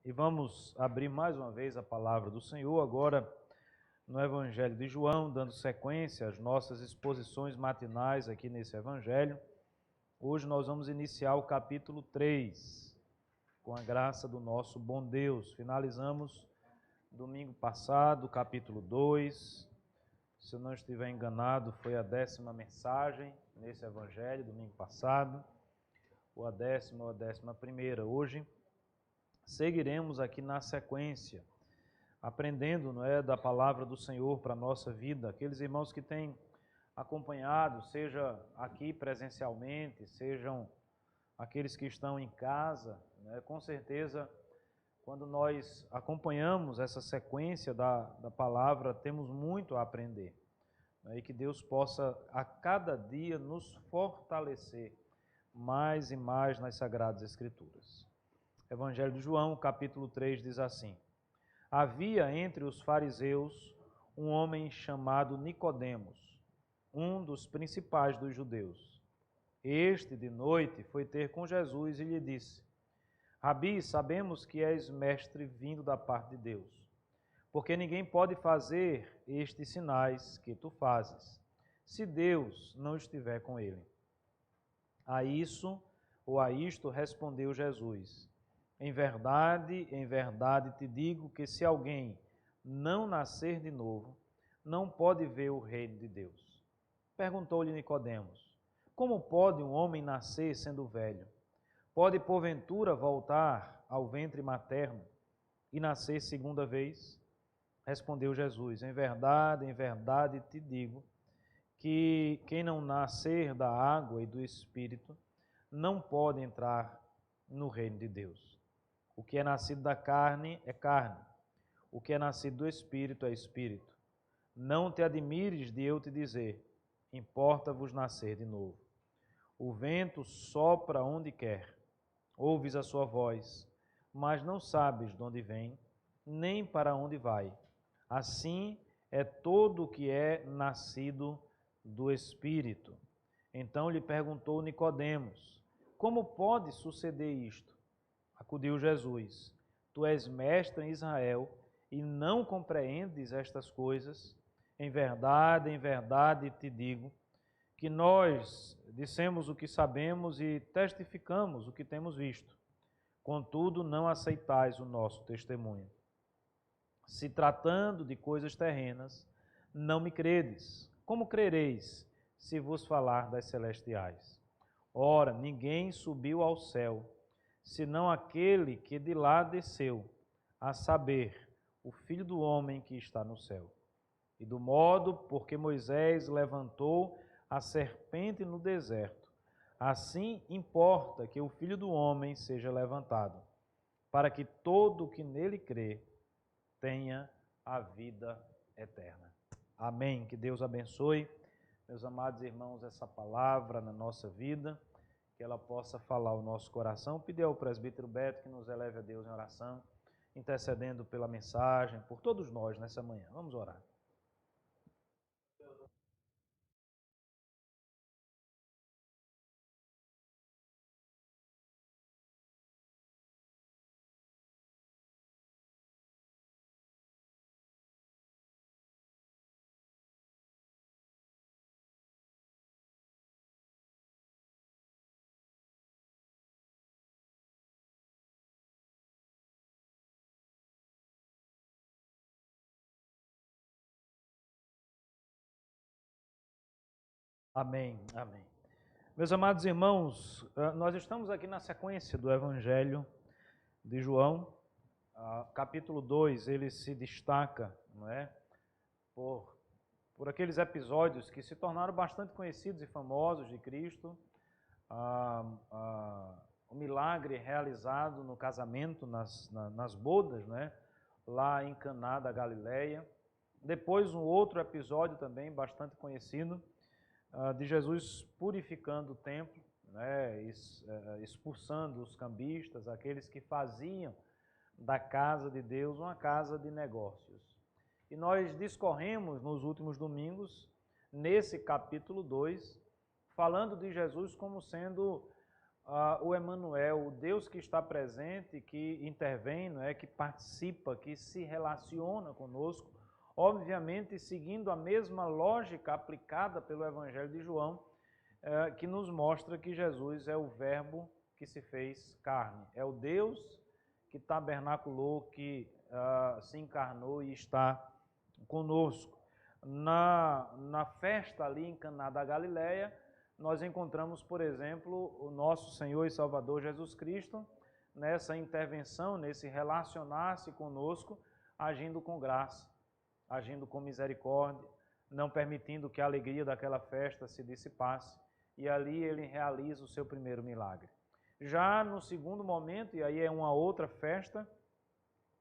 E vamos abrir mais uma vez a palavra do Senhor, agora no Evangelho de João, dando sequência às nossas exposições matinais aqui nesse Evangelho. Hoje nós vamos iniciar o capítulo 3, com a graça do nosso bom Deus. Finalizamos domingo passado o capítulo 2. Se eu não estiver enganado, foi a 10ª mensagem nesse Evangelho, domingo passado, ou a 10ª ou a 11ª. Hoje seguiremos aqui na sequência, aprendendo, da palavra do Senhor para a nossa vida. Aqueles irmãos que têm acompanhado, seja aqui presencialmente, sejam aqueles que estão em casa, com certeza, quando nós acompanhamos essa sequência da palavra, temos muito a aprender. E que Deus possa a cada dia nos fortalecer mais e mais nas Sagradas Escrituras. Evangelho de João, capítulo 3, diz assim: Havia entre os fariseus um homem chamado Nicodemos, um dos principais dos judeus. Este, de noite, foi ter com Jesus e lhe disse: Rabi, sabemos que és mestre vindo da parte de Deus, porque ninguém pode fazer estes sinais que tu fazes, se Deus não estiver com ele. A isto respondeu Jesus: em verdade te digo que se alguém não nascer de novo, não pode ver o reino de Deus. Perguntou-lhe Nicodemos: como pode um homem nascer sendo velho? Pode porventura voltar ao ventre materno e nascer segunda vez? Respondeu Jesus: em verdade te digo que quem não nascer da água e do Espírito não pode entrar no reino de Deus. O que é nascido da carne é carne, o que é nascido do Espírito é Espírito. Não te admires de eu te dizer: importa-vos nascer de novo. O vento sopra onde quer, ouves a sua voz, mas não sabes de onde vem, nem para onde vai. Assim é todo o que é nascido do Espírito. Então lhe perguntou Nicodemos: como pode suceder isto? Acudiu Jesus: tu és mestre em Israel e não compreendes estas coisas? Em verdade te digo que nós dissemos o que sabemos e testificamos o que temos visto. Contudo, não aceitais o nosso testemunho. Se tratando de coisas terrenas, não me credes. Como crereis se vos falar das celestiais? Ora, ninguém subiu ao céu, senão aquele que de lá desceu, a saber, o Filho do homem que está no céu. E do modo porque Moisés levantou a serpente no deserto, assim importa que o Filho do homem seja levantado, para que todo o que nele crê tenha a vida eterna. Amém. Que Deus abençoe, meus amados irmãos, essa palavra na nossa vida, que ela possa falar ao nosso coração. Pedir ao presbítero Beto que nos eleve a Deus em oração, intercedendo pela mensagem, por todos nós nessa manhã. Vamos orar. Amém, amém. Meus amados irmãos, nós estamos aqui na sequência do Evangelho de João. Capítulo 2, ele se destaca, por aqueles episódios que se tornaram bastante conhecidos e famosos de Cristo. O milagre realizado no casamento, nas bodas, lá em Caná da Galileia. Depois um outro episódio também bastante conhecido, de Jesus purificando o templo, expulsando os cambistas, aqueles que faziam da casa de Deus uma casa de negócios. E nós discorremos nos últimos domingos, nesse capítulo 2, falando de Jesus como sendo o Emanuel, o Deus que está presente, que intervém, não é, que participa, que se relaciona conosco, obviamente seguindo a mesma lógica aplicada pelo Evangelho de João, que nos mostra que Jesus é o Verbo que se fez carne, é o Deus que tabernaculou, que se encarnou e está conosco. Na festa ali em Caná da Galileia, nós encontramos, por exemplo, o nosso Senhor e Salvador Jesus Cristo, nessa intervenção, nesse relacionar-se conosco, agindo com graça, agindo com misericórdia, não permitindo que a alegria daquela festa se dissipasse, e ali ele realiza o seu primeiro milagre. Já no segundo momento, e aí é uma outra festa,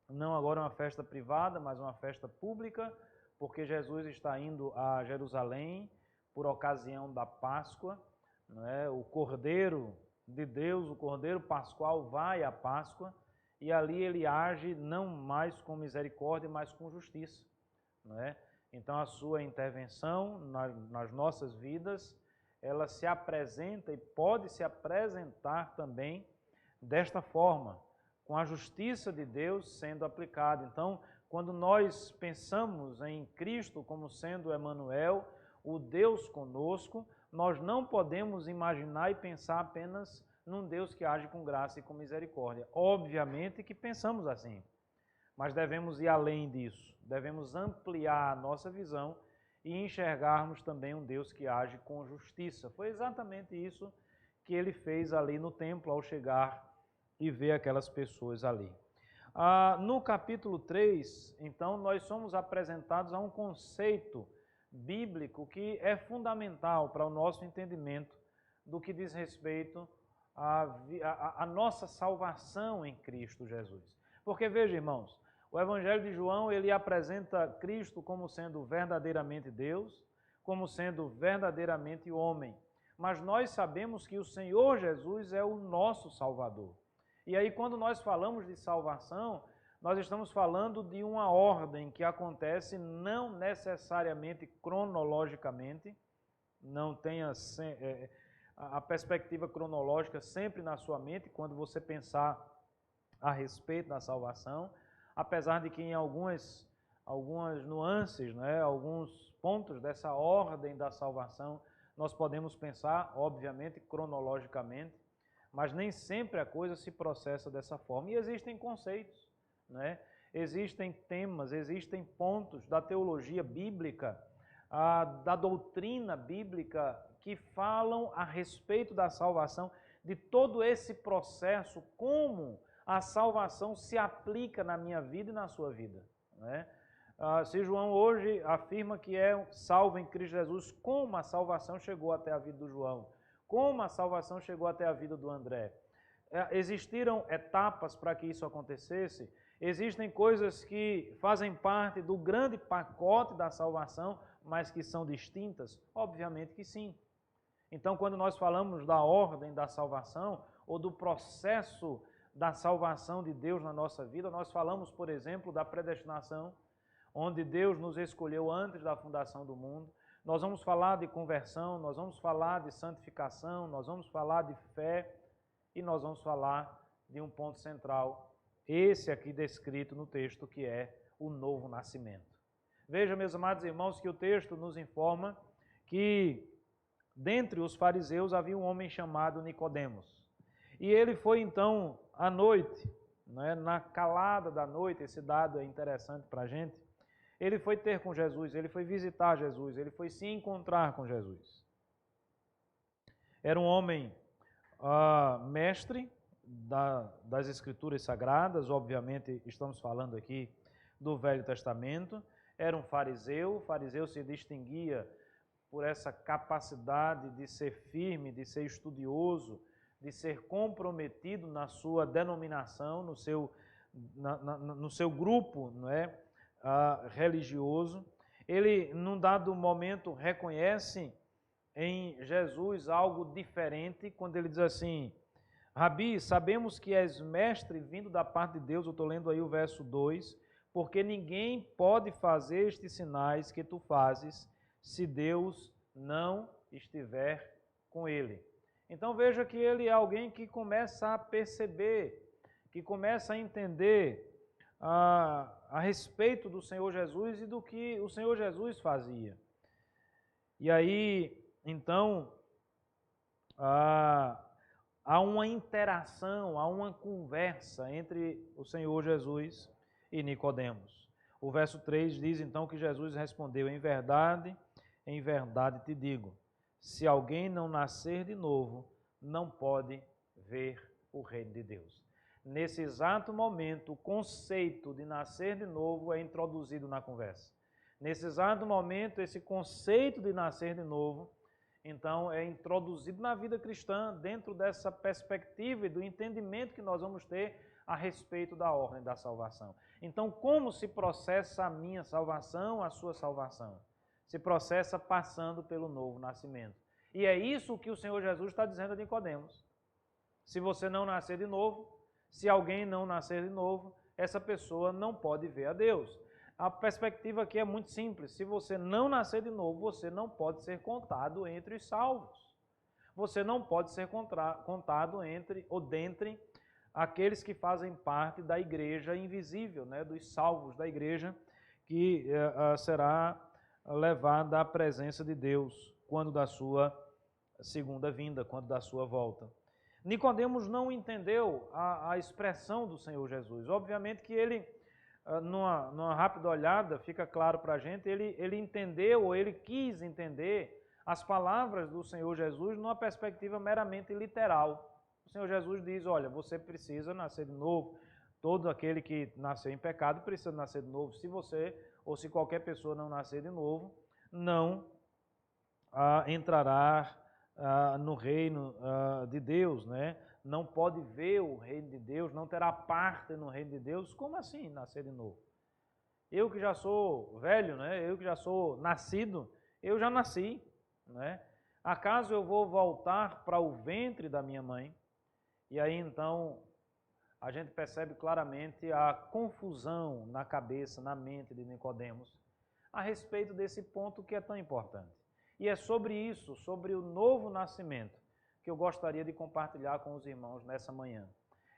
não agora uma festa privada, mas uma festa pública, porque Jesus está indo a Jerusalém por ocasião da Páscoa, não é? O Cordeiro de Deus, o Cordeiro Pascual vai à Páscoa, e ali ele age não mais com misericórdia, mas com justiça, não é? Então a sua intervenção nas nossas vidas, ela se apresenta e pode se apresentar também desta forma, com a justiça de Deus sendo aplicada. Então, quando nós pensamos em Cristo como sendo Emanuel, o Deus conosco, nós não podemos imaginar e pensar apenas num Deus que age com graça e com misericórdia. Obviamente que pensamos assim, mas devemos ir além disso, devemos ampliar a nossa visão e enxergarmos também um Deus que age com justiça. Foi exatamente isso que ele fez ali no templo ao chegar e ver aquelas pessoas ali. No capítulo 3, então, nós somos apresentados a um conceito bíblico que é fundamental para o nosso entendimento do que diz respeito à nossa salvação em Cristo Jesus. Porque, veja, irmãos, o Evangelho de João, ele apresenta Cristo como sendo verdadeiramente Deus, como sendo verdadeiramente homem. Mas nós sabemos que o Senhor Jesus é o nosso Salvador. E aí, quando nós falamos de salvação, nós estamos falando de uma ordem que acontece não necessariamente cronologicamente, não tenha a perspectiva cronológica sempre na sua mente, quando você pensar a respeito da salvação, apesar de que em algumas nuances, né, alguns pontos dessa ordem da salvação, nós podemos pensar, obviamente, cronologicamente, mas nem sempre a coisa se processa dessa forma. E existem conceitos, né? Existem temas, existem pontos da teologia bíblica, da doutrina bíblica, que falam a respeito da salvação, de todo esse processo, como a salvação se aplica na minha vida e na sua vida, né? Se João hoje afirma que é salvo em Cristo Jesus, como a salvação chegou até a vida do João? Como a salvação chegou até a vida do André? Existiram etapas para que isso acontecesse? Existem coisas que fazem parte do grande pacote da salvação, mas que são distintas? Obviamente que sim. Então, quando nós falamos da ordem da salvação, ou do processo da salvação de Deus na nossa vida, nós falamos, por exemplo, da predestinação, onde Deus nos escolheu antes da fundação do mundo. Nós vamos falar de conversão, nós vamos falar de santificação, nós vamos falar de fé e nós vamos falar de um ponto central, esse aqui descrito no texto, que é o novo nascimento. Veja, meus amados irmãos, que o texto nos informa que dentre os fariseus havia um homem chamado Nicodemos. E ele foi então à noite, né, na calada da noite, esse dado é interessante para a gente, ele foi ter com Jesus, ele foi visitar Jesus, ele foi se encontrar com Jesus. Era um homem mestre das Escrituras Sagradas, obviamente estamos falando aqui do Velho Testamento, era um fariseu, o fariseu se distinguia por essa capacidade de ser firme, de ser estudioso, de ser comprometido na sua denominação, no seu grupo, não é? Religioso. Ele, num dado momento, reconhece em Jesus algo diferente, quando ele diz assim: Rabi, sabemos que és mestre vindo da parte de Deus, eu estou lendo aí o verso 2, porque ninguém pode fazer estes sinais que tu fazes se Deus não estiver com ele. Então veja que ele é alguém que começa a perceber, que começa a entender a respeito do Senhor Jesus e do que o Senhor Jesus fazia. E aí, então, há uma interação, há uma conversa entre o Senhor Jesus e Nicodemos. O verso 3 diz então que Jesus respondeu: em verdade te digo, se alguém não nascer de novo, não pode ver o reino de Deus. Nesse exato momento, o conceito de nascer de novo é introduzido na conversa. Nesse exato momento, esse conceito de nascer de novo, então, é introduzido na vida cristã dentro dessa perspectiva e do entendimento que nós vamos ter a respeito da ordem da salvação. Então, como se processa a minha salvação, a sua salvação? Se processa passando pelo novo nascimento. E é isso que o Senhor Jesus está dizendo a Nicodemos. Se você não nascer de novo, se alguém não nascer de novo, essa pessoa não pode ver a Deus. A perspectiva aqui é muito simples. Se você não nascer de novo, você não pode ser contado entre os salvos. Você não pode ser contado dentre aqueles que fazem parte da igreja invisível, né, dos salvos da igreja, que será levada à presença de Deus quando da sua segunda vinda, quando da sua volta. Nicodemos não entendeu a expressão do Senhor Jesus. Obviamente que ele, numa rápida olhada, fica claro para a gente, ele entendeu, ou ele quis entender as palavras do Senhor Jesus numa perspectiva meramente literal. O Senhor Jesus diz, olha, você precisa nascer de novo. Todo aquele que nasceu em pecado precisa nascer de novo. Se você, ou se qualquer pessoa não nascer de novo, não entrará no reino de Deus, né? Não pode ver o reino de Deus, não terá parte no reino de Deus. Como assim nascer de novo? Eu que já sou velho, né? Eu que já sou nascido, eu já nasci, né? Acaso eu vou voltar para o ventre da minha mãe? E aí então a gente percebe claramente a confusão na cabeça, na mente de Nicodemos a respeito desse ponto que é tão importante. E é sobre isso, sobre o novo nascimento, que eu gostaria de compartilhar com os irmãos nessa manhã.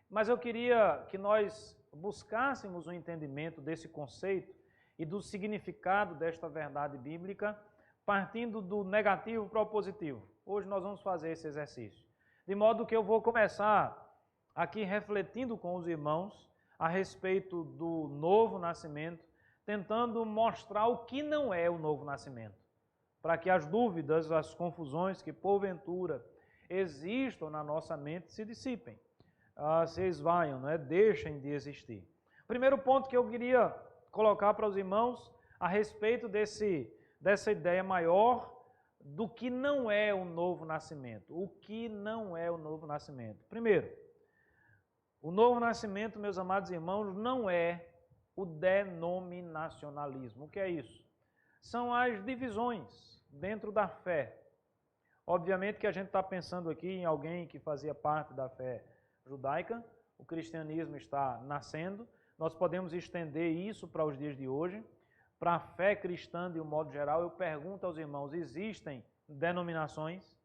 Mas eu queria que nós buscássemos o entendimento desse conceito e do significado desta verdade bíblica, partindo do negativo para o positivo. Hoje nós vamos fazer esse exercício. De modo que eu vou começar aqui refletindo com os irmãos a respeito do novo nascimento, tentando mostrar o que não é o novo nascimento, para que as dúvidas, as confusões que porventura existam na nossa mente se dissipem, se esvaiam, né? Deixem de existir. Primeiro ponto que eu queria colocar para os irmãos a respeito dessa ideia maior do que não é o novo nascimento. O que não é o novo nascimento? Primeiro, o novo nascimento, meus amados irmãos, não é o denominacionalismo. O que é isso? São as divisões dentro da fé. Obviamente que a gente está pensando aqui em alguém que fazia parte da fé judaica, o cristianismo está nascendo, nós podemos estender isso para os dias de hoje. Para a fé cristã, de um modo geral, eu pergunto aos irmãos, existem denominações?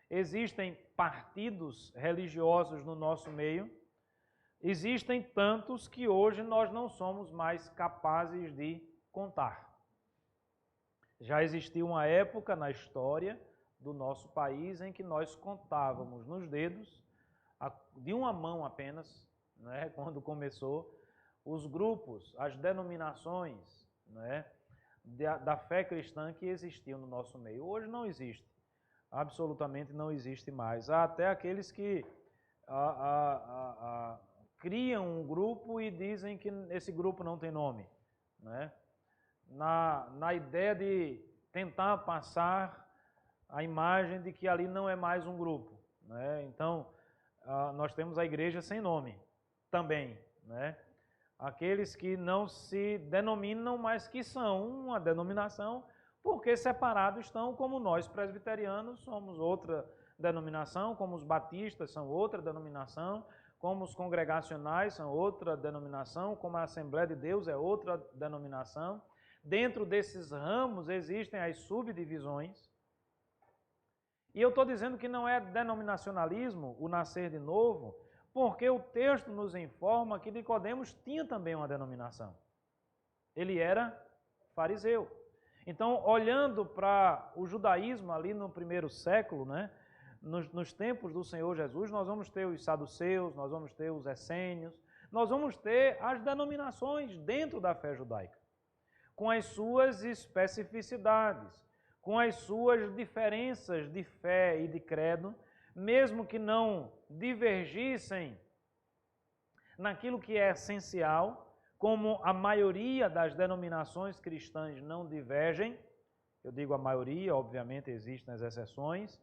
Existem partidos religiosos no nosso meio? Existem tantos que hoje nós não somos mais capazes de contar. Já existiu uma época na história do nosso país em que nós contávamos nos dedos, de uma mão apenas, né, quando começou, os grupos, as denominações, né, da fé cristã que existiam no nosso meio. Hoje não existe, absolutamente não existe mais. Há até aqueles que criam um grupo e dizem que esse grupo não tem nome, né? Na ideia de tentar passar a imagem de que ali não é mais um grupo, né? Então, nós temos a igreja sem nome também, né? Aqueles que não se denominam, mas que são uma denominação, porque separados estão, como nós presbiterianos somos outra denominação, como os batistas são outra denominação, como os congregacionais são outra denominação, como a Assembleia de Deus é outra denominação. Dentro desses ramos existem as subdivisões. E eu estou dizendo que não é denominacionalismo o nascer de novo, porque o texto nos informa que Nicodemos tinha também uma denominação. Ele era fariseu. Então, olhando para o judaísmo ali no primeiro século, né, nos tempos do Senhor Jesus, nós vamos ter os saduceus, nós vamos ter os essênios, nós vamos ter as denominações dentro da fé judaica, com as suas especificidades, com as suas diferenças de fé e de credo, mesmo que não divergissem naquilo que é essencial, como a maioria das denominações cristãs não divergem. Eu digo a maioria, obviamente existem as exceções.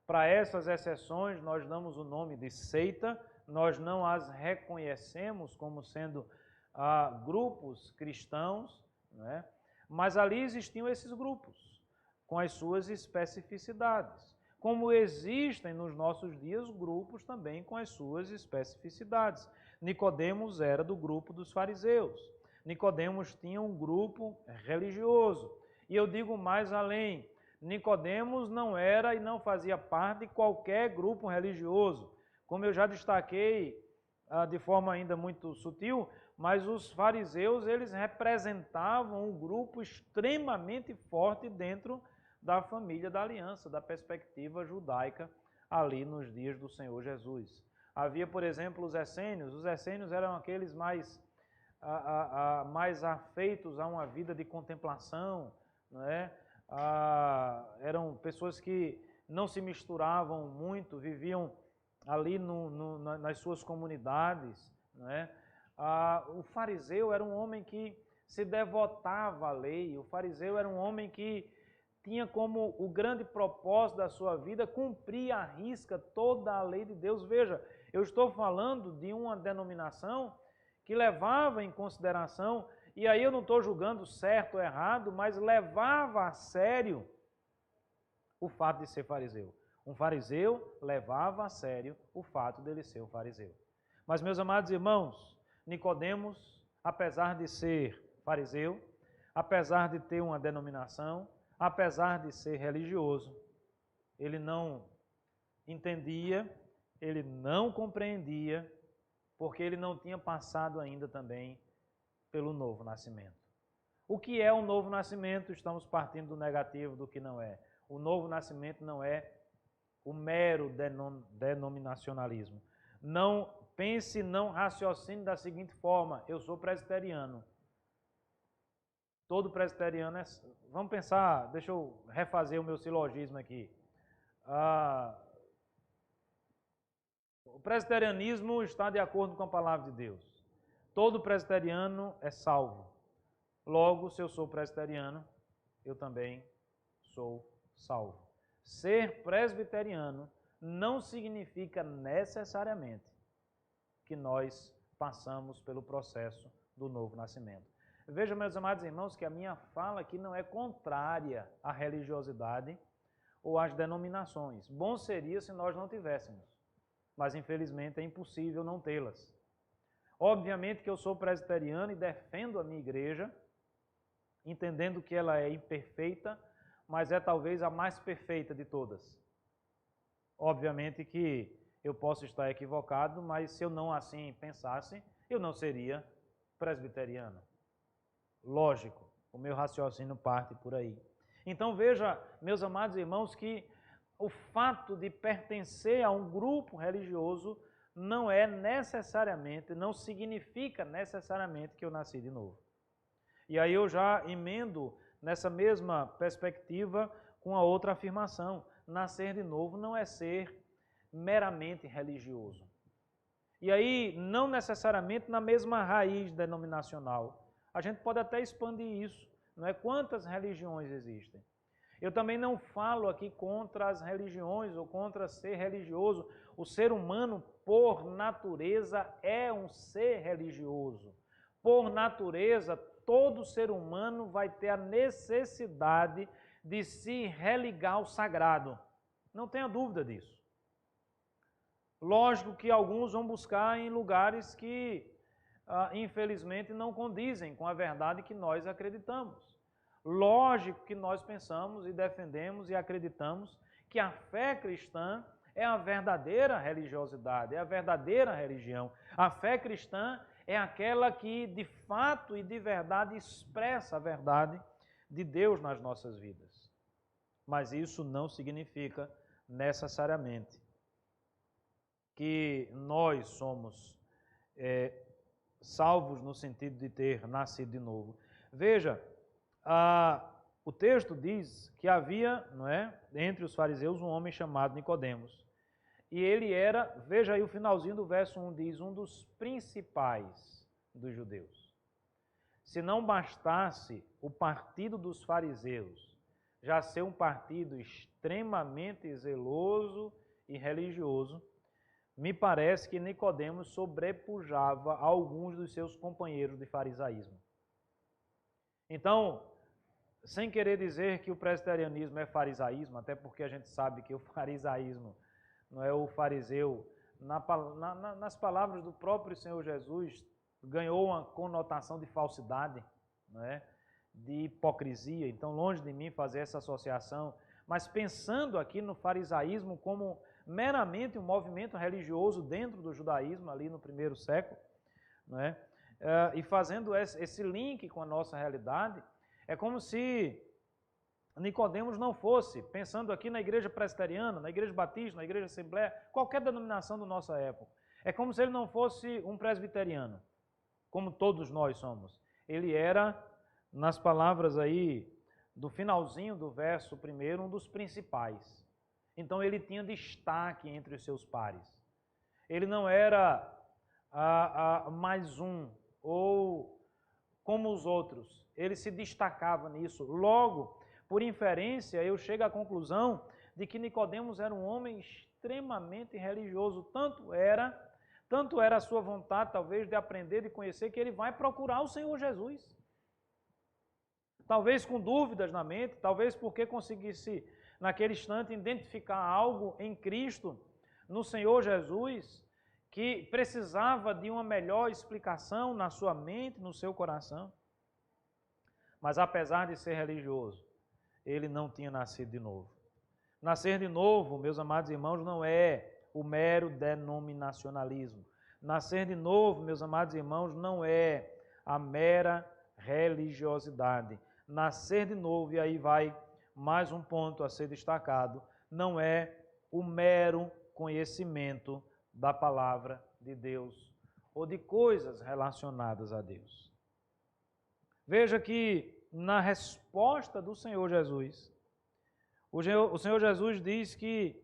Para essas exceções nós damos o nome de seita, nós não as reconhecemos como sendo grupos cristãos, né? Mas ali existiam esses grupos, com as suas especificidades. Como existem nos nossos dias grupos também com as suas especificidades. Nicodemos era do grupo dos fariseus. Nicodemos tinha um grupo religioso. E eu digo mais além, Nicodemos não era e não fazia parte de qualquer grupo religioso. Como eu já destaquei de forma ainda muito sutil, mas os fariseus, eles representavam um grupo extremamente forte dentro da família da aliança, da perspectiva judaica ali nos dias do Senhor Jesus. Havia, por exemplo, os essênios eram aqueles mais afeitos a uma vida de contemplação, não é? Eram pessoas que não se misturavam muito, viviam ali nas suas comunidades, não é? O fariseu era um homem que se devotava à lei, o fariseu era um homem que tinha como o grande propósito da sua vida cumprir à risca toda a lei de Deus. Veja, eu estou falando de uma denominação que levava em consideração, e aí eu não estou julgando certo ou errado, mas levava a sério o fato de ser fariseu. Um fariseu levava a sério o fato dele ser um fariseu. Mas, meus amados irmãos, Nicodemos, apesar de ser fariseu, apesar de ter uma denominação, apesar de ser religioso, ele não entendia, ele não compreendia, porque ele não tinha passado ainda também pelo novo nascimento. O que é o novo nascimento? Estamos partindo do negativo, do que não é. O novo nascimento não é o mero denominacionalismo. Não pense, não raciocine da seguinte forma: eu sou presbiteriano. Todo presbiteriano é... Vamos pensar, deixa eu refazer o meu silogismo aqui. O presbiterianismo está de acordo com a palavra de Deus. Todo presbiteriano é salvo. Logo, se eu sou presbiteriano, eu também sou salvo. Ser presbiteriano não significa necessariamente que nós passamos pelo processo do novo nascimento. Vejam, meus amados irmãos, que a minha fala aqui não é contrária à religiosidade ou às denominações. Bom seria se nós não tivéssemos, mas infelizmente é impossível não tê-las. Obviamente que eu sou presbiteriano e defendo a minha igreja, entendendo que ela é imperfeita, mas é talvez a mais perfeita de todas. Obviamente que eu posso estar equivocado, mas se eu não assim pensasse, eu não seria presbiteriano. Lógico, o meu raciocínio parte por aí. Então veja, meus amados irmãos, que o fato de pertencer a um grupo religioso não é necessariamente, não significa necessariamente que eu nasci de novo. E aí eu já emendo nessa mesma perspectiva com a outra afirmação: nascer de novo não é ser meramente religioso. E aí, não necessariamente na mesma raiz denominacional. A gente pode até expandir isso, não é? Quantas religiões existem? Eu também não falo aqui contra as religiões ou contra ser religioso. O ser humano, por natureza, é um ser religioso. Por natureza, todo ser humano vai ter a necessidade de se religar ao sagrado. Não tenha dúvida disso. Lógico que alguns vão buscar em lugares que, infelizmente, não condizem com a verdade que nós acreditamos. Lógico que nós pensamos e defendemos e acreditamos que a fé cristã é a verdadeira religiosidade, é a verdadeira religião. A fé cristã é aquela que de fato e de verdade expressa a verdade de Deus nas nossas vidas. Mas isso não significa necessariamente que nós somos salvos no sentido de ter nascido de novo. Veja, o texto diz que havia, não é, entre os fariseus um homem chamado Nicodemos. E ele era, veja aí o finalzinho do verso 1, diz, um dos principais dos judeus. Se não bastasse o partido dos fariseus já ser um partido extremamente zeloso e religioso, me parece que Nicodemos sobrepujava alguns dos seus companheiros de farisaísmo. Então, sem querer dizer que o presbiterianismo é farisaísmo, até porque a gente sabe que o farisaísmo não é o fariseu, nas palavras do próprio Senhor Jesus, ganhou uma conotação de falsidade, não é? De hipocrisia. Então, longe de mim fazer essa associação, mas pensando aqui no farisaísmo como meramente um movimento religioso dentro do judaísmo, ali no primeiro século, não é? E fazendo esse link com a nossa realidade, é como se Nicodemos não fosse, pensando aqui na igreja presbiteriana, na igreja batista, na igreja assembleia, qualquer denominação da nossa época, é como se ele não fosse um presbiteriano, como todos nós somos. Ele era, nas palavras aí do finalzinho do verso 1, um dos principais. Então ele tinha destaque entre os seus pares. Ele não era mais um, ou como os outros. Ele se destacava nisso. Logo, por inferência, eu chego à conclusão de que Nicodemos era um homem extremamente religioso. Tanto era a sua vontade, talvez, de aprender, de conhecer, que ele vai procurar o Senhor Jesus. Talvez com dúvidas na mente, talvez porque conseguisse, naquele instante, identificar algo em Cristo, no Senhor Jesus, que precisava de uma melhor explicação na sua mente, no seu coração. Mas apesar de ser religioso, ele não tinha nascido de novo. Nascer de novo, meus amados irmãos, não é o mero denominacionalismo. Nascer de novo, meus amados irmãos, não é a mera religiosidade. Nascer de novo, e aí vai mais um ponto a ser destacado, não é o mero conhecimento da palavra de Deus ou de coisas relacionadas a Deus. Veja que na resposta do Senhor Jesus, o Senhor Jesus diz que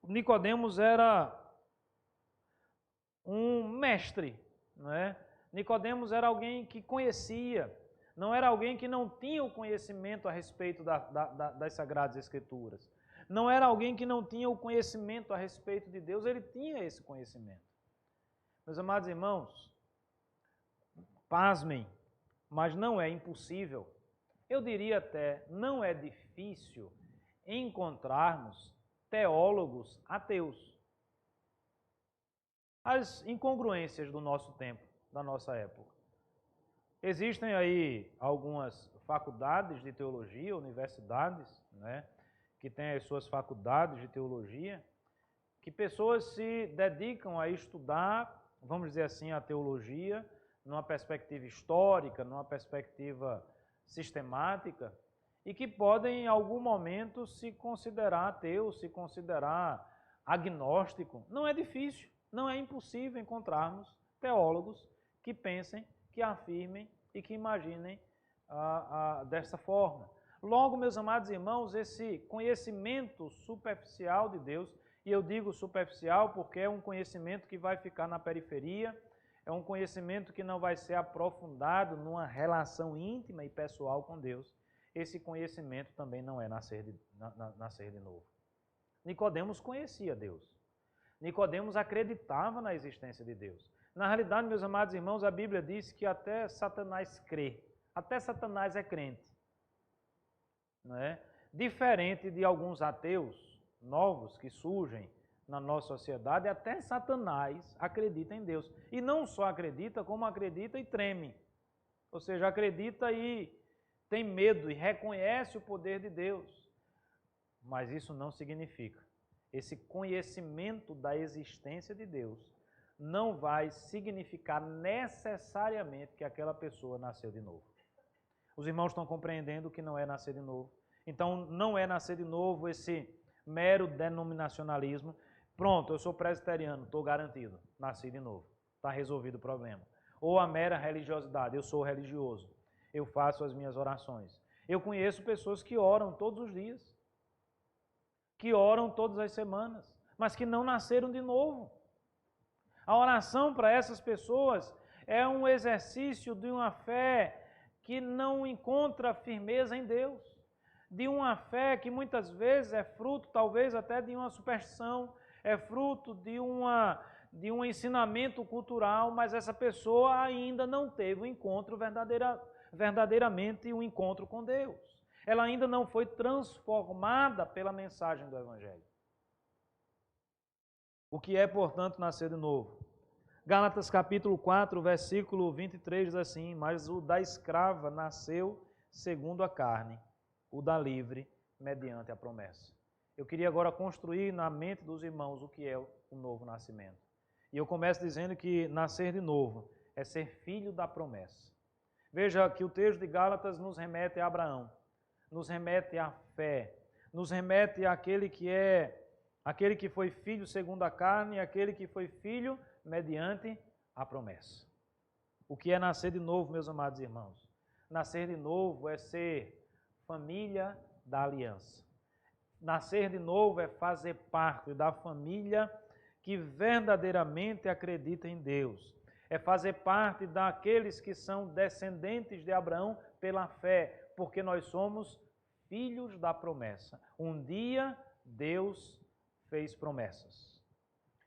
Nicodemos era um mestre, não é? Nicodemos era alguém que conhecia, não era alguém que não tinha o conhecimento a respeito das Sagradas Escrituras. Não era alguém que não tinha o conhecimento a respeito de Deus, ele tinha esse conhecimento. Meus amados irmãos, pasmem, mas não é impossível, eu diria até, não é difícil encontrarmos teólogos ateus. As incongruências do nosso tempo, da nossa época. Existem aí algumas faculdades de teologia, universidades, né, que têm as suas faculdades de teologia, que pessoas se dedicam a estudar, vamos dizer assim, a teologia, numa perspectiva histórica, numa perspectiva sistemática, e que podem, em algum momento, se considerar ateu, se considerar agnóstico. Não é difícil, não é impossível encontrarmos teólogos que pensem, que afirmem e que imaginem dessa forma. Logo, meus amados irmãos, esse conhecimento superficial de Deus, e eu digo superficial porque é um conhecimento que vai ficar na periferia, é um conhecimento que não vai ser aprofundado numa relação íntima e pessoal com Deus. Esse conhecimento também não é nascer de novo. Nicodemos conhecia Deus. Nicodemos acreditava na existência de Deus. Na realidade, meus amados irmãos, a Bíblia diz que até Satanás crê. Até Satanás é crente. Não é? Diferente de alguns ateus novos que surgem na nossa sociedade, até Satanás acredita em Deus. E não só acredita, como acredita e treme. Ou seja, acredita e tem medo e reconhece o poder de Deus. Mas isso não significa. Esse conhecimento da existência de Deus não vai significar necessariamente que aquela pessoa nasceu de novo. Os irmãos estão compreendendo que não é nascer de novo. Então, não é nascer de novo esse mero denominacionalismo. Pronto, eu sou presbiteriano, estou garantido, nasci de novo. Está resolvido o problema. Ou a mera religiosidade, eu sou religioso, eu faço as minhas orações. Eu conheço pessoas que oram todos os dias, que oram todas as semanas, mas que não nasceram de novo. A oração para essas pessoas é um exercício de uma fé que não encontra firmeza em Deus, de uma fé que muitas vezes é fruto, talvez até de uma superstição, é fruto de um ensinamento cultural, mas essa pessoa ainda não teve um encontro verdadeiramente um encontro com Deus. Ela ainda não foi transformada pela mensagem do Evangelho. O que é, portanto, nascer de novo? Gálatas capítulo 4, versículo 23 diz assim: mas o da escrava nasceu segundo a carne, o da livre mediante a promessa. Eu queria agora construir na mente dos irmãos o que é o novo nascimento. E eu começo dizendo que nascer de novo é ser filho da promessa. Veja que o texto de Gálatas nos remete a Abraão, nos remete à fé, nos remete àquele que foi filho segundo a carne e aquele que foi filho mediante a promessa. O que é nascer de novo, meus amados irmãos? Nascer de novo é ser família da aliança. Nascer de novo é fazer parte da família que verdadeiramente acredita em Deus. É fazer parte daqueles que são descendentes de Abraão pela fé, porque nós somos filhos da promessa. Um dia Deus fez promessas.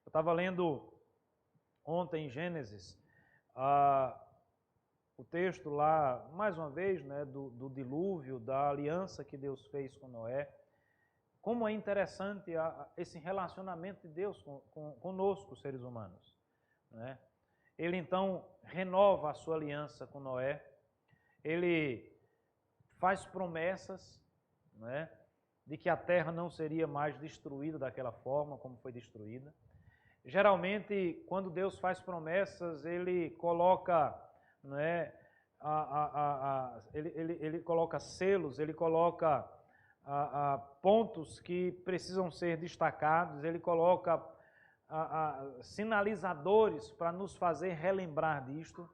Eu estava lendo ontem em Gênesis o texto lá, mais uma vez, né, do dilúvio, da aliança que Deus fez com Noé. Como é interessante esse relacionamento de Deus conosco, seres humanos, né? Ele então renova a sua aliança com Noé, ele faz promessas, né, de que a terra não seria mais destruída daquela forma como foi destruída. Geralmente, quando Deus faz promessas, ele coloca, né, ele coloca selos, ele coloca pontos que precisam ser destacados, ele coloca sinalizadores para nos fazer relembrar disto,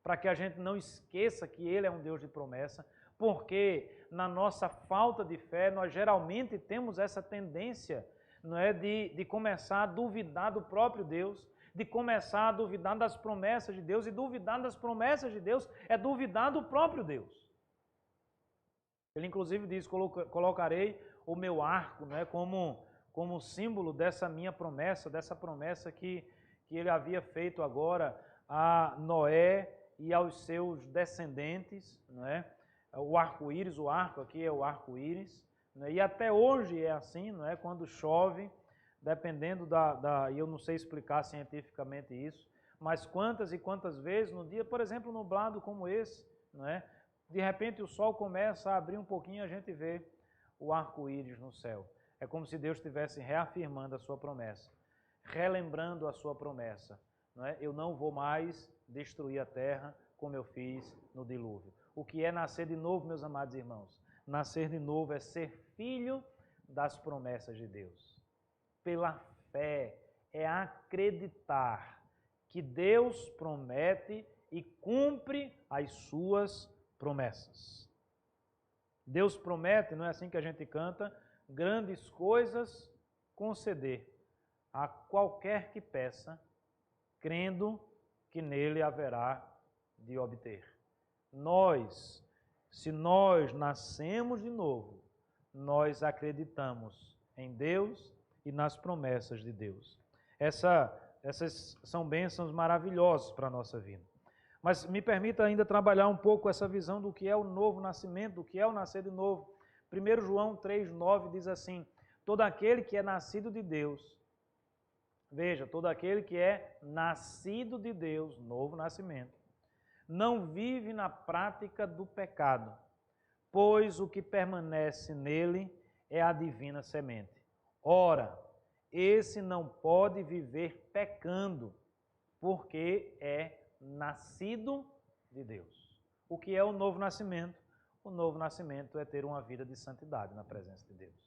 para que a gente não esqueça que Ele é um Deus de promessa, porque na nossa falta de fé, nós geralmente temos essa tendência, não é, de começar a duvidar do próprio Deus, de começar a duvidar das promessas de Deus, e duvidar das promessas de Deus é duvidar do próprio Deus. Ele inclusive diz, colocarei o meu arco, né, como símbolo dessa minha promessa, dessa promessa que ele havia feito agora a Noé e aos seus descendentes, né? O arco-íris, o arco aqui é o arco-íris, né? E até hoje é assim, não é? Quando chove, dependendo e eu não sei explicar cientificamente isso, mas quantas e quantas vezes no dia, por exemplo, nublado como esse, não é? De repente o sol começa a abrir um pouquinho e a gente vê o arco-íris no céu. É como se Deus estivesse reafirmando a sua promessa, relembrando a sua promessa. Não é? Eu não vou mais destruir a terra como eu fiz no dilúvio. O que é nascer de novo, meus amados irmãos? Nascer de novo é ser filho das promessas de Deus. Pela fé, é acreditar que Deus promete e cumpre as suas promessas. Deus promete, não é assim que a gente canta, grandes coisas conceder a qualquer que peça, crendo que nele haverá de obter. Se nós nascemos de novo, nós acreditamos em Deus e nas promessas de Deus. Essas são bênçãos maravilhosas para a nossa vida. Mas me permita ainda trabalhar um pouco essa visão do que é o novo nascimento, do que é o nascer de novo. 1 João 3,9 diz assim: todo aquele que é nascido de Deus, veja, todo aquele que é nascido de Deus, novo nascimento, não vive na prática do pecado, pois o que permanece nele é a divina semente. Ora, esse não pode viver pecando, porque é nascido de Deus. O que é o novo nascimento? O novo nascimento é ter uma vida de santidade na presença de Deus.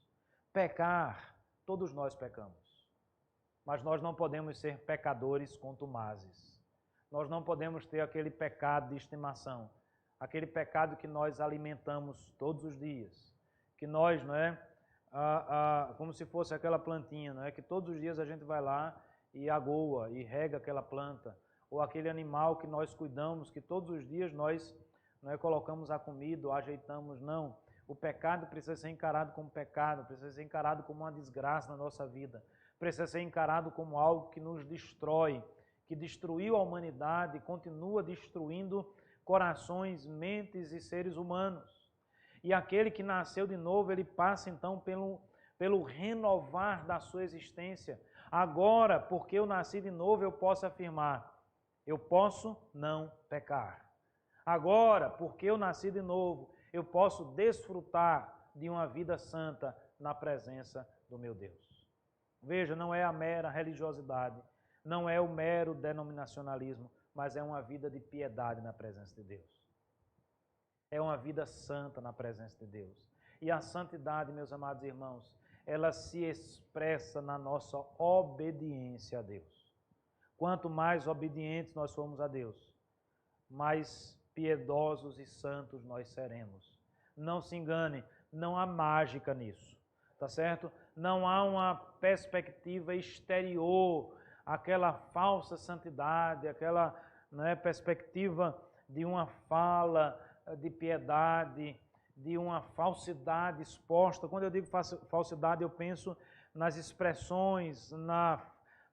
Pecar, todos nós pecamos, mas nós não podemos ser pecadores contumazes. Nós não podemos ter aquele pecado de estimação, aquele pecado que nós alimentamos todos os dias, que nós, não é, como se fosse aquela plantinha, não é, que todos os dias a gente vai lá e agoa e rega aquela planta, ou aquele animal que nós cuidamos, que todos os dias nós, não é, colocamos a comida, ou ajeitamos. Não, o pecado precisa ser encarado como pecado, precisa ser encarado como uma desgraça na nossa vida, precisa ser encarado como algo que nos destrói, que destruiu a humanidade e continua destruindo corações, mentes e seres humanos. E aquele que nasceu de novo, ele passa então pelo renovar da sua existência. Agora, porque eu nasci de novo, eu posso afirmar, eu posso não pecar. Agora, porque eu nasci de novo, eu posso desfrutar de uma vida santa na presença do meu Deus. Veja, não é a mera religiosidade, não é o mero denominacionalismo, mas é uma vida de piedade na presença de Deus. É uma vida santa na presença de Deus. E a santidade, meus amados irmãos, ela se expressa na nossa obediência a Deus. Quanto mais obedientes nós formos a Deus, mais piedosos e santos nós seremos. Não se engane, não há mágica nisso, tá certo? Não há uma perspectiva exterior, aquela falsa santidade, aquela, não é, perspectiva de uma fala de piedade, de uma falsidade exposta. Quando eu digo falsidade, eu penso nas expressões,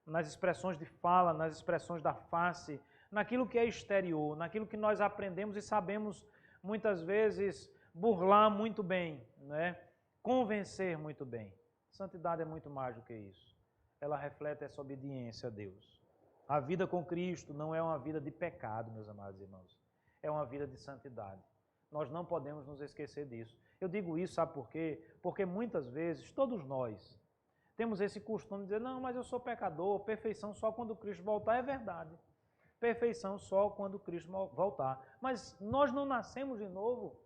nas expressões de fala, nas expressões da face, naquilo que é exterior, naquilo que nós aprendemos e sabemos muitas vezes burlar muito bem, né? Convencer muito bem. Santidade é muito mais do que isso. Ela reflete essa obediência a Deus. A vida com Cristo não é uma vida de pecado, meus amados irmãos. É uma vida de santidade. Nós não podemos nos esquecer disso. Eu digo isso, sabe por quê? Porque muitas vezes, todos nós, temos esse costume de dizer, não, mas eu sou pecador, perfeição só quando Cristo voltar. É verdade. Perfeição só quando Cristo voltar. Mas nós não nascemos de novo.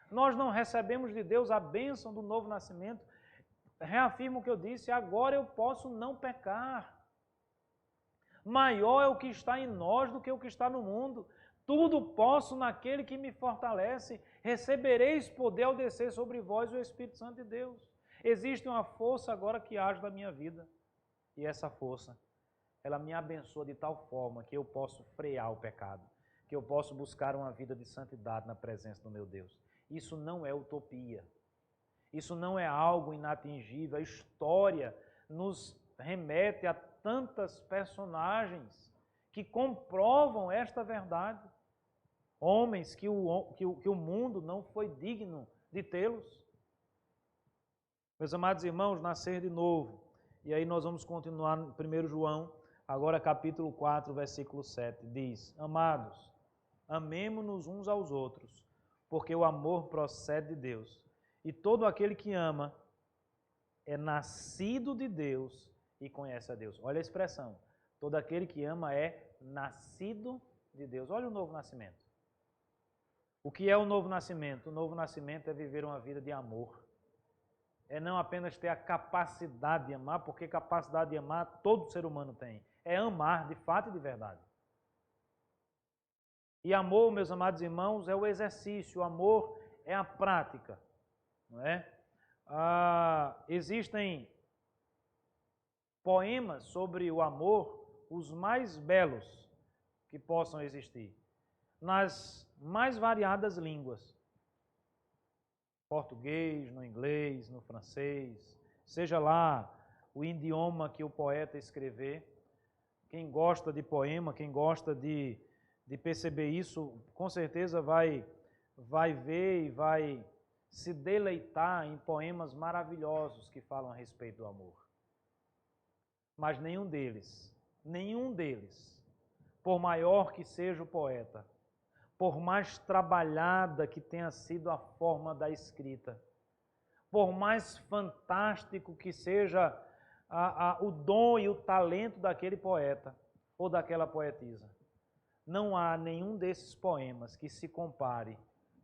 Nós não recebemos de Deus a bênção do novo nascimento. Reafirmo o que eu disse, agora eu posso não pecar. Maior é o que está em nós do que o que está no mundo. Tudo posso naquele que me fortalece. Recebereis poder ao descer sobre vós o Espírito Santo de Deus. Existe uma força agora que age na minha vida. E essa força, ela me abençoa de tal forma que eu posso frear o pecado, que eu posso buscar uma vida de santidade na presença do meu Deus. Isso não é utopia. Isso não é algo inatingível. A história nos remete a tantas personagens que comprovam esta verdade. Homens que o mundo não foi digno de tê-los. Meus amados irmãos, nascer de novo. E aí nós vamos continuar no 1 João, agora capítulo 4, versículo 7. Diz, amados, amemo-nos uns aos outros, porque o amor procede de Deus. E todo aquele que ama é nascido de Deus e conhece a Deus. Olha a expressão. Todo aquele que ama é nascido de Deus. Olha o novo nascimento. O que é o novo nascimento? O novo nascimento é viver uma vida de amor. É não apenas ter a capacidade de amar, porque capacidade de amar todo ser humano tem. É amar de fato e de verdade. E amor, meus amados irmãos, é o exercício. O amor é a prática. Não é? Existem poemas sobre o amor, os mais belos que possam existir, nas mais variadas línguas. Português, no inglês, no francês, seja lá o idioma que o poeta escrever. Quem gosta de poema, quem gosta de perceber isso, com certeza vai ver e vai se deleitar em poemas maravilhosos que falam a respeito do amor. Mas nenhum deles, por maior que seja o poeta, por mais trabalhada que tenha sido a forma da escrita, por mais fantástico que seja o dom e o talento daquele poeta ou daquela poetisa, não há nenhum desses poemas que se compare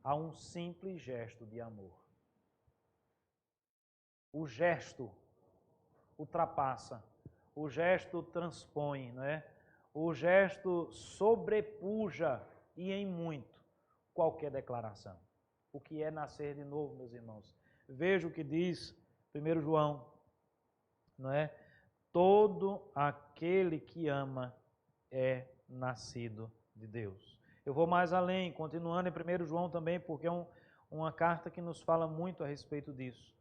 a um simples gesto de amor. O gesto ultrapassa, o gesto transpõe, não é? O gesto sobrepuja e em muito qualquer declaração. O que é nascer de novo, meus irmãos? Veja o que diz 1 João, não é? Todo aquele que ama é nascido de Deus. Eu vou mais além, continuando em 1 João também, porque é uma carta que nos fala muito a respeito disso.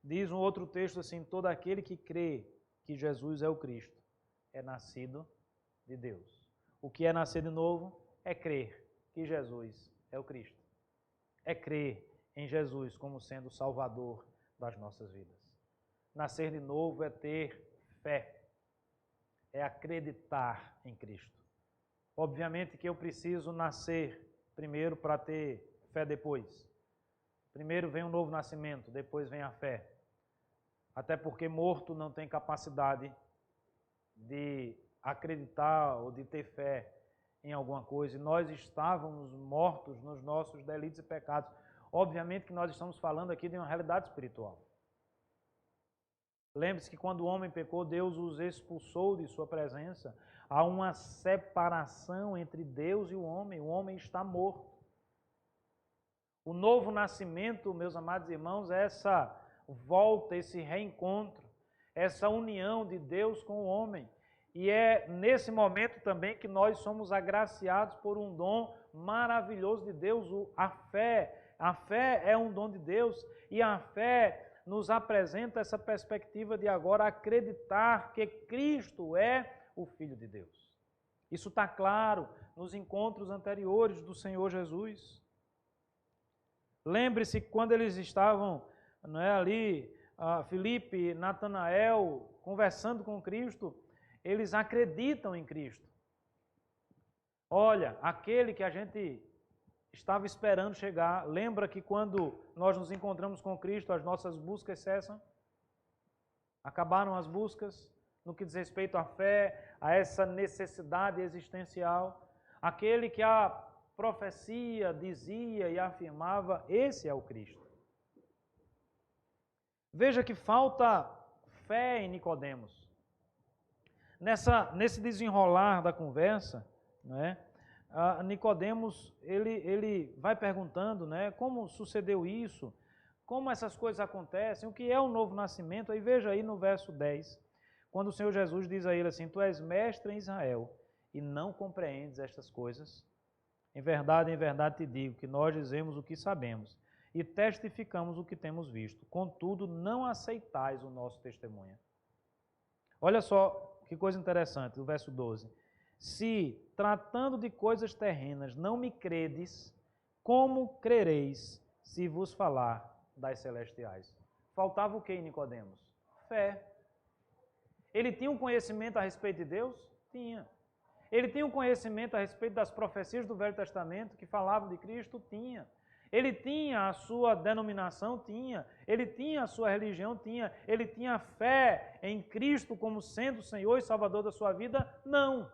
Diz um outro texto assim: todo aquele que crê que Jesus é o Cristo é nascido de Deus. O que é nascer de novo é crer que Jesus é o Cristo. É crer em Jesus como sendo o Salvador das nossas vidas. Nascer de novo é ter fé, é acreditar em Cristo. Obviamente que eu preciso nascer primeiro para ter fé depois. Primeiro vem o novo nascimento, depois vem a fé. Até porque morto não tem capacidade de acreditar ou de ter fé em alguma coisa. E nós estávamos mortos nos nossos delitos e pecados. Obviamente que nós estamos falando aqui de uma realidade espiritual. Lembre-se que quando o homem pecou, Deus os expulsou de sua presença. Há uma separação entre Deus e o homem está morto. O novo nascimento, meus amados irmãos, é essa volta, esse reencontro, essa união de Deus com o homem. E é nesse momento também que nós somos agraciados por um dom maravilhoso de Deus, a fé. A fé é um dom de Deus e a fé nos apresenta essa perspectiva de agora acreditar que Cristo é o Filho de Deus. Isso está claro nos encontros anteriores do Senhor Jesus. Lembre-se que quando eles estavam ali, Filipe, Natanael, conversando com Cristo, eles acreditam em Cristo. Olha, aquele que a gente estava esperando chegar, lembra que quando nós nos encontramos com Cristo, as nossas buscas cessam? Acabaram as buscas no que diz respeito à fé, a essa necessidade existencial. Aquele que a profecia dizia e afirmava, esse é o Cristo. Veja que falta fé em Nicodemos. Nesse desenrolar da conversa, né, Nicodemos ele vai perguntando, né, como sucedeu isso, como essas coisas acontecem, o que é o novo nascimento. Aí veja aí no verso 10, quando o Senhor Jesus diz a ele assim: tu és mestre em Israel e não compreendes estas coisas? Em verdade te digo que nós dizemos o que sabemos e testificamos o que temos visto. Contudo, não aceitais o nosso testemunho. Olha só que coisa interessante, o verso 12. Se, tratando de coisas terrenas, não me credes, como crereis se vos falar das celestiais? Faltava o que em Nicodemos? Fé. Ele tinha um conhecimento a respeito de Deus? Tinha. Ele tinha um conhecimento a respeito das profecias do Velho Testamento que falavam de Cristo? Tinha. Ele tinha a sua denominação? Tinha. Ele tinha a sua religião? Tinha. Ele tinha fé em Cristo como sendo o Senhor e Salvador da sua vida? Não.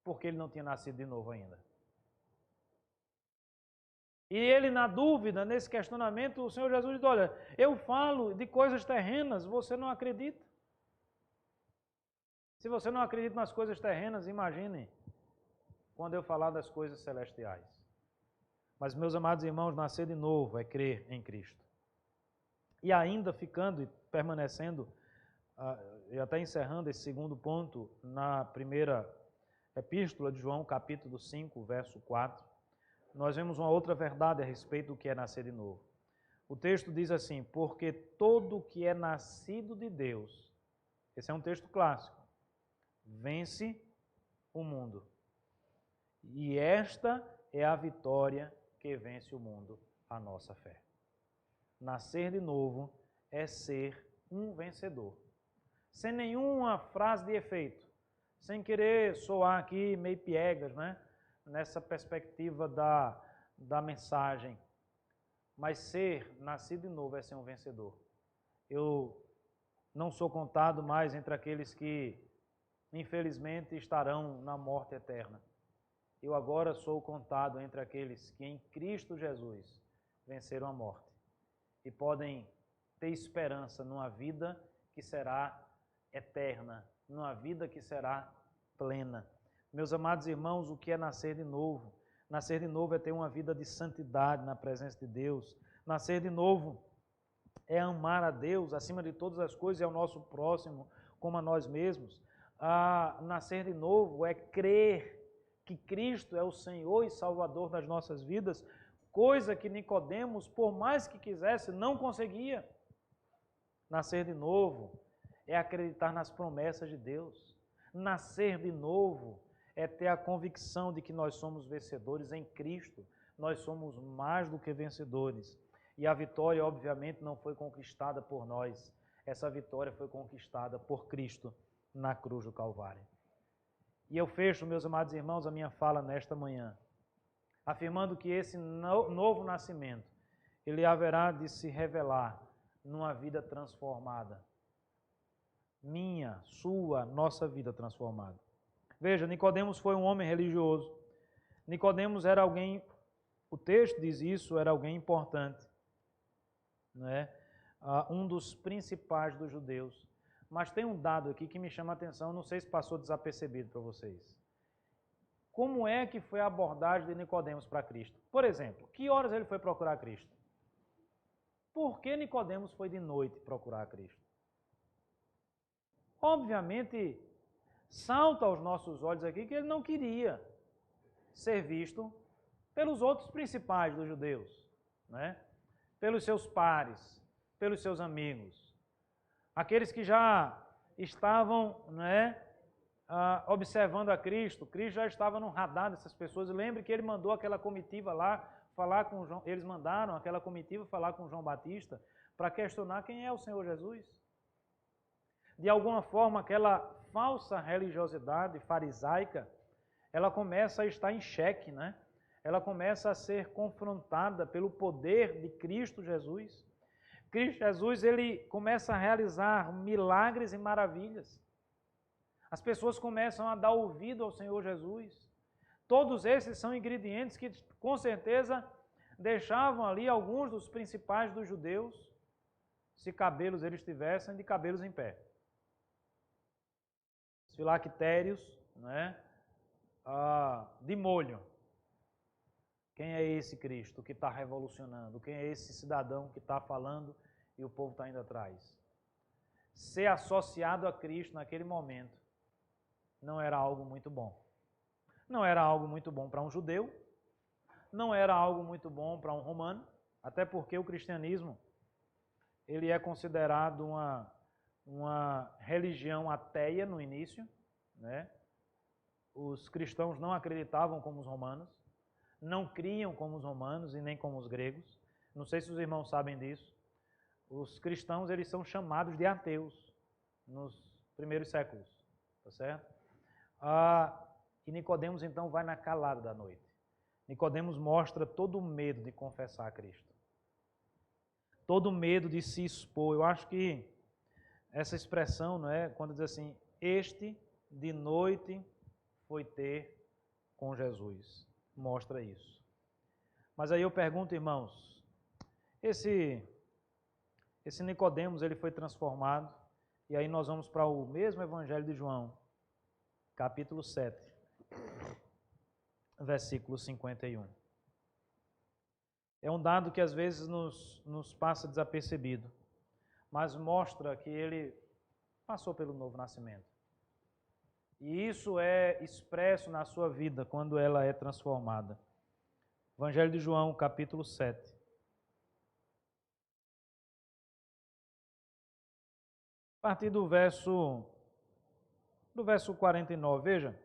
Porque ele não tinha nascido de novo ainda. E ele, na dúvida, nesse questionamento, o Senhor Jesus diz: olha, eu falo de coisas terrenas, você não acredita? Se você não acredita nas coisas terrenas, imagine quando eu falar das coisas celestiais. Mas, meus amados irmãos, nascer de novo é crer em Cristo. E ainda ficando e permanecendo, e até encerrando esse segundo ponto, na primeira epístola de João, capítulo 5, verso 4, nós vemos uma outra verdade a respeito do que é nascer de novo. O texto diz assim: porque todo que é nascido de Deus, esse é um texto clássico, vence o mundo. E esta é a vitória que vence o mundo, a nossa fé. Nascer de novo é ser um vencedor. Sem nenhuma frase de efeito, sem querer soar aqui meio piegas, né? Nessa perspectiva da mensagem. mas ser nascido de novo é ser um vencedor. Eu não sou contado mais entre aqueles que, infelizmente, estarão na morte eterna. Eu agora sou contado entre aqueles que em Cristo Jesus venceram a morte e podem ter esperança numa vida que será eterna, numa vida que será plena. Meus amados irmãos, o que é nascer de novo? Nascer de novo é ter uma vida de santidade na presença de Deus. Nascer de novo é amar a Deus acima de todas as coisas e ao nosso próximo como a nós mesmos. Nascer de novo é crer que Cristo é o Senhor e Salvador das nossas vidas, coisa que Nicodemos, por mais que quisesse, não conseguia. Nascer de novo é acreditar nas promessas de Deus. Nascer de novo é ter a convicção de que nós somos vencedores em Cristo. Nós somos mais do que vencedores. E a vitória, obviamente, não foi conquistada por nós. Essa vitória foi conquistada por Cristo na cruz do Calvário. E eu fecho, meus amados irmãos, a minha fala nesta manhã, afirmando que esse novo nascimento, ele haverá de se revelar numa vida transformada. Minha, sua, nossa vida transformada. Veja, Nicodemos foi um homem religioso. Nicodemos era alguém, o texto diz isso, era alguém importante, não é? Um dos principais dos judeus. Mas tem um dado aqui que me chama a atenção, não sei se passou desapercebido para vocês. Como é que foi a abordagem de Nicodemos para Cristo? Por exemplo, que horas ele foi procurar Cristo? Por que Nicodemos foi de noite procurar Cristo? Obviamente, salta aos nossos olhos aqui que ele não queria ser visto pelos outros principais dos judeus, né? Pelos seus pares, pelos seus amigos, aqueles que já estavam, né, observando a Cristo. Cristo já estava no radar dessas pessoas. E lembre que ele mandou aquela comitiva lá falar com João, eles mandaram aquela comitiva falar com João Batista para questionar quem é o Senhor Jesus. De alguma forma, aquela falsa religiosidade farisaica, ela começa a estar em xeque, né? Ela começa a ser confrontada pelo poder de Cristo Jesus. Cristo Jesus, ele começa a realizar milagres e maravilhas. As pessoas começam a dar ouvido ao Senhor Jesus. Todos esses são ingredientes que, com certeza, deixavam ali alguns dos principais dos judeus, se cabelos eles tivessem, de cabelos em pé. Os filactérios, né? De molho. Quem é esse Cristo que está revolucionando? Quem é esse cidadão que está falando e o povo está indo atrás? Ser associado a Cristo naquele momento não era algo muito bom. Não era algo muito bom para um judeu, não era algo muito bom para um romano, até porque o cristianismo ele é considerado uma religião ateia no início, né? Os cristãos não acreditavam como os romanos, não criam como os romanos e nem como os gregos. Não sei se os irmãos sabem disso. Os cristãos eles são chamados de ateus nos primeiros séculos, tá certo? E Nicodemos então vai na calada da noite. Nicodemos mostra todo o medo de confessar a Cristo, todo o medo de se expor. Eu acho que essa expressão, não é, quando diz assim, este de noite foi ter com Jesus, mostra isso. Mas aí eu pergunto, irmãos, esse Nicodemos ele foi transformado, e aí nós vamos para o mesmo Evangelho de João, capítulo 7, versículo 51. É um dado que às vezes nos passa desapercebido, mas mostra que ele passou pelo novo nascimento. E isso é expresso na sua vida quando ela é transformada. Evangelho de João, capítulo 7. A partir do verso 49, veja,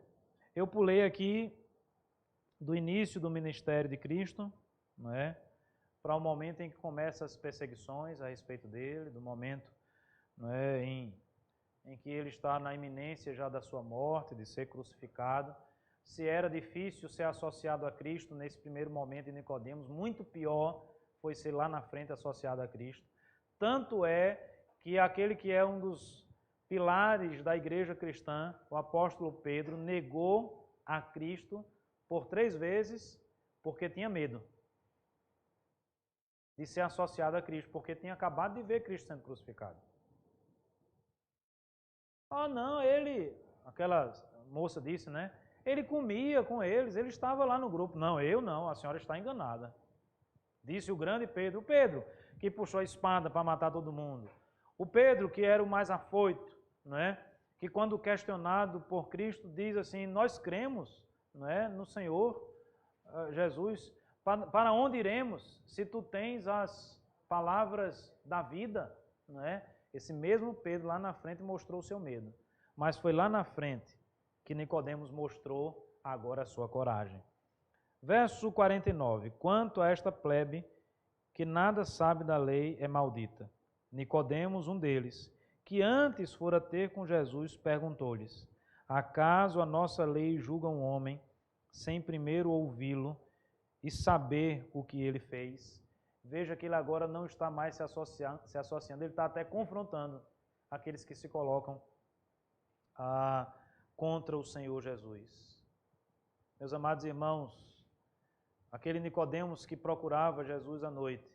eu pulei aqui do início do ministério de Cristo, não é? Para o momento em que começam as perseguições a respeito dele, do momento, não é, em que ele está na iminência já da sua morte, de ser crucificado. Se era difícil ser associado a Cristo nesse primeiro momento de Nicodemos, muito pior foi ser lá na frente associado a Cristo. Tanto é que aquele que é um dos pilares da igreja cristã, o apóstolo Pedro, negou a Cristo por 3 vezes porque tinha medo de ser associado a Cristo, porque tinha acabado de ver Cristo sendo crucificado. Ah, não, aquela moça disse, né? Ele comia com eles, ele estava lá no grupo. Não, eu não, a senhora está enganada. Disse o grande Pedro, o Pedro que puxou a espada para matar todo mundo. O Pedro que era o mais afoito, né? Que quando questionado por Cristo diz assim, nós cremos, né, no Senhor Jesus, para onde iremos se tu tens as palavras da vida, né? Esse mesmo Pedro lá na frente mostrou o seu medo, mas foi lá na frente que Nicodemos mostrou agora a sua coragem. Verso 49, quanto a esta plebe que nada sabe da lei é maldita. Nicodemos, um deles, que antes fora ter com Jesus, perguntou-lhes, acaso a nossa lei julga um homem sem primeiro ouvi-lo e saber o que ele fez? Veja que ele agora não está mais se associando, ele está até confrontando aqueles que se colocam contra o Senhor Jesus. Meus amados irmãos, aquele Nicodemos que procurava Jesus à noite,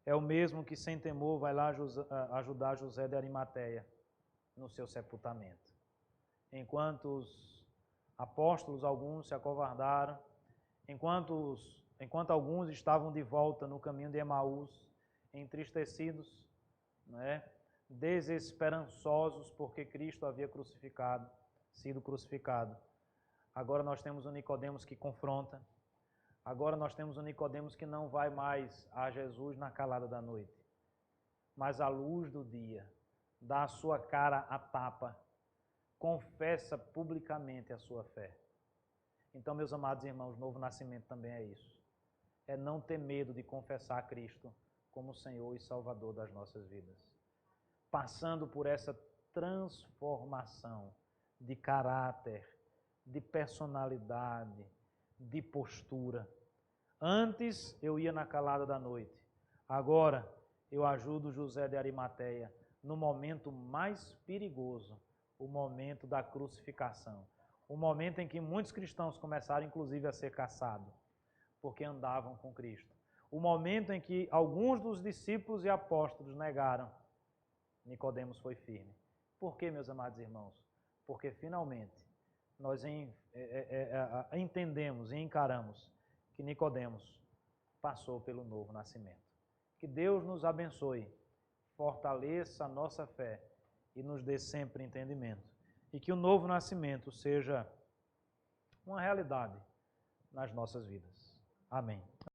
é o mesmo que sem temor vai lá ajudar José de Arimateia no seu sepultamento. Enquanto os apóstolos, alguns se acovardaram, enquanto alguns estavam de volta no caminho de Emaús, entristecidos, né, desesperançosos porque Cristo havia sido crucificado. Agora nós temos um Nicodemos que confronta. Agora nós temos um Nicodemos que não vai mais a Jesus na calada da noite, mas à luz do dia, dá a sua cara à tapa, confessa publicamente a sua fé. Então, meus amados irmãos, novo nascimento também é isso. É não ter medo de confessar a Cristo como Senhor e Salvador das nossas vidas. Passando por essa transformação de caráter, de personalidade, de postura. Antes eu ia na calada da noite. Agora eu ajudo José de Arimateia no momento mais perigoso, o momento da crucificação. O momento em que muitos cristãos começaram inclusive a ser caçados, porque andavam com Cristo. O momento em que alguns dos discípulos e apóstolos negaram, Nicodemos foi firme. Por quê, meus amados irmãos? Porque finalmente nós entendemos e encaramos que Nicodemos passou pelo novo nascimento. Que Deus nos abençoe, fortaleça a nossa fé e nos dê sempre entendimento. E que o novo nascimento seja uma realidade nas nossas vidas. Amém.